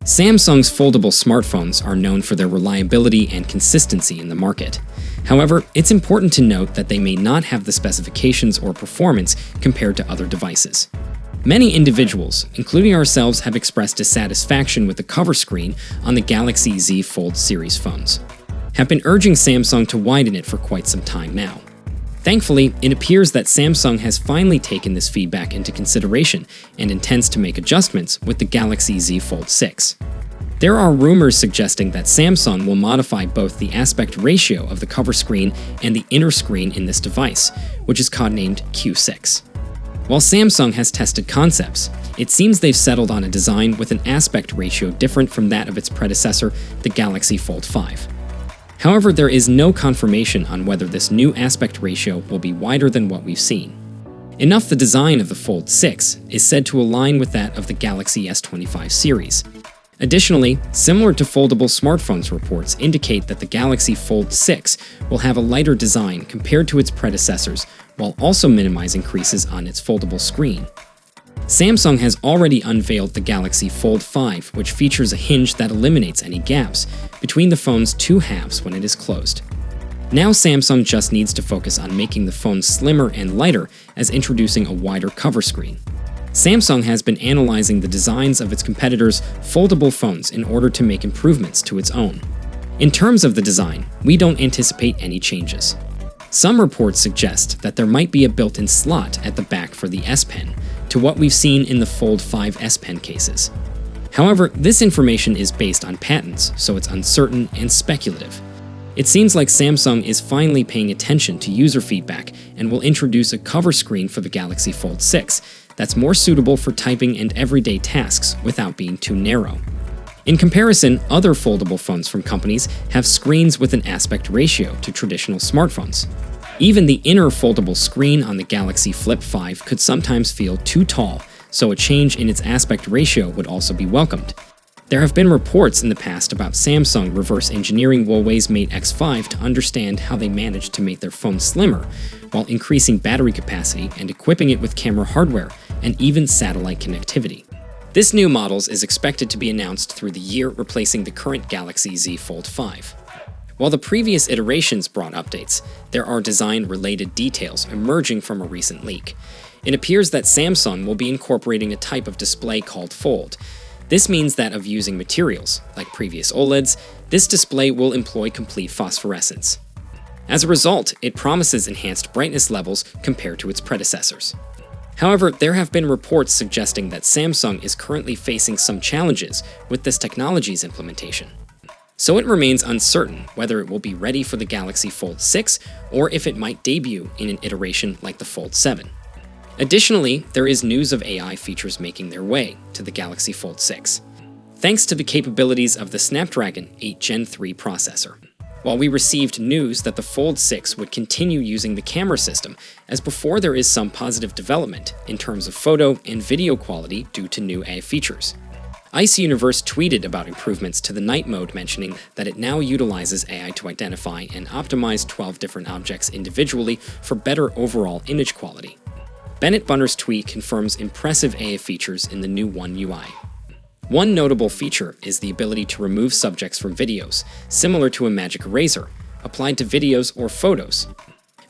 Samsung's foldable smartphones are known for their reliability and consistency in the market. However, it's important to note that they may not have the specifications or performance compared to other devices. Many individuals, including ourselves, have expressed dissatisfaction with the cover screen on the Galaxy Z Fold series phones, have been urging Samsung to widen it for quite some time now. Thankfully, it appears that Samsung has finally taken this feedback into consideration and intends to make adjustments with the Galaxy Z Fold 6. There are rumors suggesting that Samsung will modify both the aspect ratio of the cover screen and the inner screen in this device, which is codenamed Q6. While Samsung has tested concepts, it seems they've settled on a design with an aspect ratio different from that of its predecessor, the Galaxy Fold 5. However, there is no confirmation on whether this new aspect ratio will be wider than what we've seen. Enough the design of the Fold 6 is said to align with that of the Galaxy S25 series. Additionally, similar to foldable smartphones, reports indicate that the Galaxy Fold 6 will have a lighter design compared to its predecessors, while also minimizing creases on its foldable screen. Samsung has already unveiled the Galaxy Fold 5, which features a hinge that eliminates any gaps between the phone's two halves when it is closed. Now Samsung just needs to focus on making the phone slimmer and lighter as introducing a wider cover screen. Samsung has been analyzing the designs of its competitors' foldable phones in order to make improvements to its own. In terms of the design, we don't anticipate any changes. Some reports suggest that there might be a built-in slot at the back for the S Pen, to what we've seen in the Fold 5 S Pen cases. However, this information is based on patents, so it's uncertain and speculative. It seems like Samsung is finally paying attention to user feedback and will introduce a cover screen for the Galaxy Fold 6 that's more suitable for typing and everyday tasks without being too narrow. In comparison, other foldable phones from companies have screens with an aspect ratio to traditional smartphones. Even the inner foldable screen on the Galaxy Flip 5 could sometimes feel too tall, so a change in its aspect ratio would also be welcomed. There have been reports in the past about Samsung reverse engineering Huawei's Mate X5 to understand how they managed to make their phone slimmer, while increasing battery capacity and equipping it with camera hardware and even satellite connectivity. This new model is expected to be announced through the year, replacing the current Galaxy Z Fold 5. While the previous iterations brought updates, there are design-related details emerging from a recent leak. It appears that Samsung will be incorporating a type of display called Fold. This means that of using materials, like previous OLEDs, this display will employ complete phosphorescence. As a result, it promises enhanced brightness levels compared to its predecessors. However, there have been reports suggesting that Samsung is currently facing some challenges with this technology's implementation. So it remains uncertain whether it will be ready for the Galaxy Fold 6 or if it might debut in an iteration like the Fold 7. Additionally, there is news of AI features making their way to the Galaxy Fold 6, thanks to the capabilities of the Snapdragon 8 Gen 3 processor. While we received news that the Fold 6 would continue using the camera system, as before there is some positive development in terms of photo and video quality due to new AI features. Ice Universe tweeted about improvements to the night mode, mentioning that it now utilizes AI to identify and optimize 12 different objects individually for better overall image quality. Bennett Bunner's tweet confirms impressive AI features in the new One UI. One notable feature is the ability to remove subjects from videos, similar to a magic eraser, applied to videos or photos.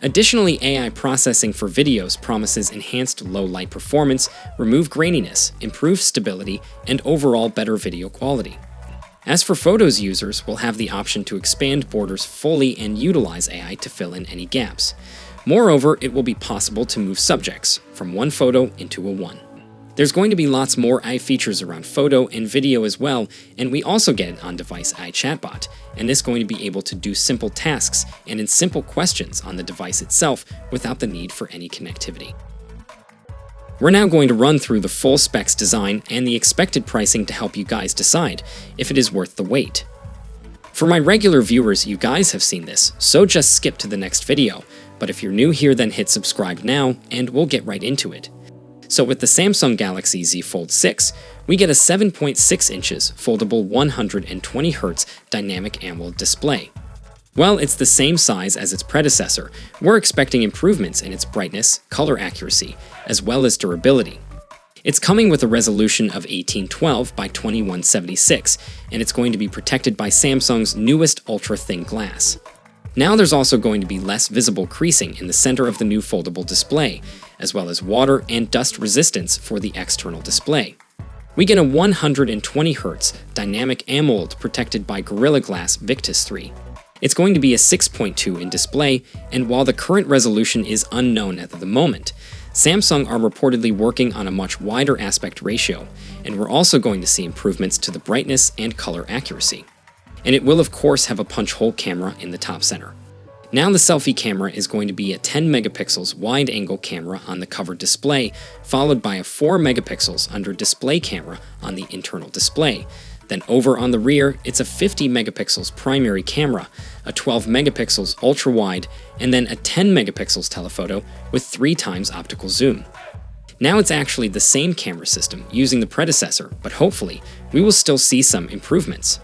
Additionally, AI processing for videos promises enhanced low-light performance, remove graininess, improve stability, and overall better video quality. As for photos, users will have the option to expand borders fully and utilize AI to fill in any gaps. Moreover, it will be possible to move subjects from one photo into a one. There's going to be lots more AI features around photo and video as well, and we also get an on-device AI chatbot, and this is going to be able to do simple tasks and in simple questions on the device itself without the need for any connectivity. We're now going to run through the full specs design and the expected pricing to help you guys decide if it is worth the wait. For my regular viewers, you guys have seen this, so just skip to the next video, but if you're new here, then hit subscribe now, and we'll get right into it. So with the Samsung Galaxy Z Fold 6, we get a 7.6 inches foldable 120Hz dynamic AMOLED display. While it's the same size as its predecessor, we're expecting improvements in its brightness, color accuracy, as well as durability. It's coming with a resolution of 1812 by 2176, and it's going to be protected by Samsung's newest ultra-thin glass. Now there's also going to be less visible creasing in the center of the new foldable display, as well as water and dust resistance for the external display. We get a 120Hz dynamic AMOLED protected by Gorilla Glass Victus 3. It's going to be a 6.2 in display, and while the current resolution is unknown at the moment, Samsung are reportedly working on a much wider aspect ratio, and we're also going to see improvements to the brightness and color accuracy. And it will of course have a punch hole camera in the top center. Now the selfie camera is going to be a 10 megapixels wide-angle camera on the cover display, followed by a 4 megapixels under display camera on the internal display. Then over on the rear, it's a 50 megapixels primary camera, a 12 megapixels ultra-wide, and then a 10 megapixels telephoto with 3 times optical zoom. Now it's actually the same camera system using the predecessor, but hopefully, we will still see some improvements.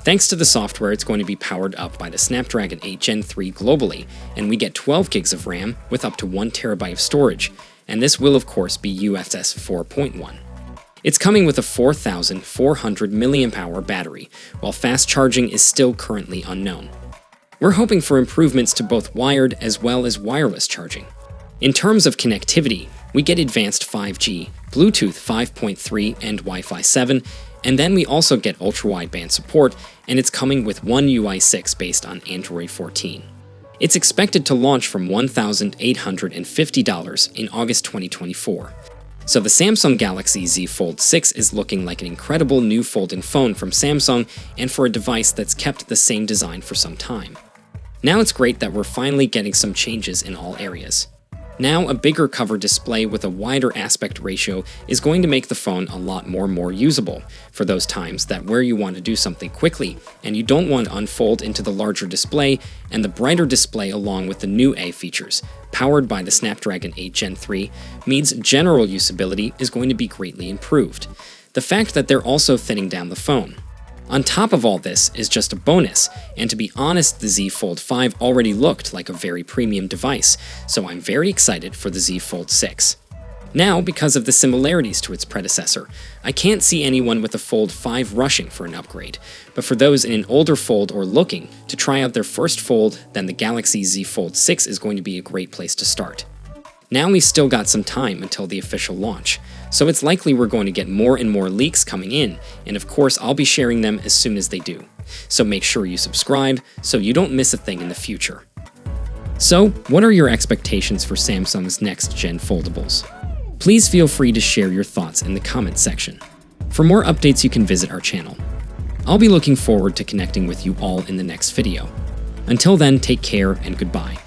Thanks to the software, it's going to be powered up by the Snapdragon 8 Gen 3 globally, and we get 12 gigs of RAM with up to 1 terabyte of storage, and this will of course be UFS 4.1. It's coming with a 4,400 mAh battery, while fast charging is still currently unknown. We're hoping for improvements to both wired as well as wireless charging. In terms of connectivity, we get advanced 5G, Bluetooth 5.3 and Wi-Fi 7, and then we also get ultra-wideband support, and it's coming with One UI 6 based on Android 14. It's expected to launch from $1,850 in August 2024. So the Samsung Galaxy Z Fold 6 is looking like an incredible new folding phone from Samsung, and for a device that's kept the same design for some time. Now it's great that we're finally getting some changes in all areas. Now a bigger cover display with a wider aspect ratio is going to make the phone a lot more usable for those times that where you want to do something quickly and you don't want to unfold into the larger display, and the brighter display along with the new A features, powered by the Snapdragon 8 Gen 3, means general usability is going to be greatly improved. The fact that they're also thinning down the phone. On top of all this is just a bonus, and to be honest, the Z Fold 5 already looked like a very premium device, so I'm very excited for the Z Fold 6. Now, because of the similarities to its predecessor, I can't see anyone with a Fold 5 rushing for an upgrade, but for those in an older Fold or looking to try out their first Fold, then the Galaxy Z Fold 6 is going to be a great place to start. Now we've still got some time until the official launch, so it's likely we're going to get more and more leaks coming in, and of course I'll be sharing them as soon as they do. So make sure you subscribe so you don't miss a thing in the future. So, what are your expectations for Samsung's next-gen foldables? Please feel free to share your thoughts in the comments section. For more updates you can visit our channel. I'll be looking forward to connecting with you all in the next video. Until then, take care and goodbye.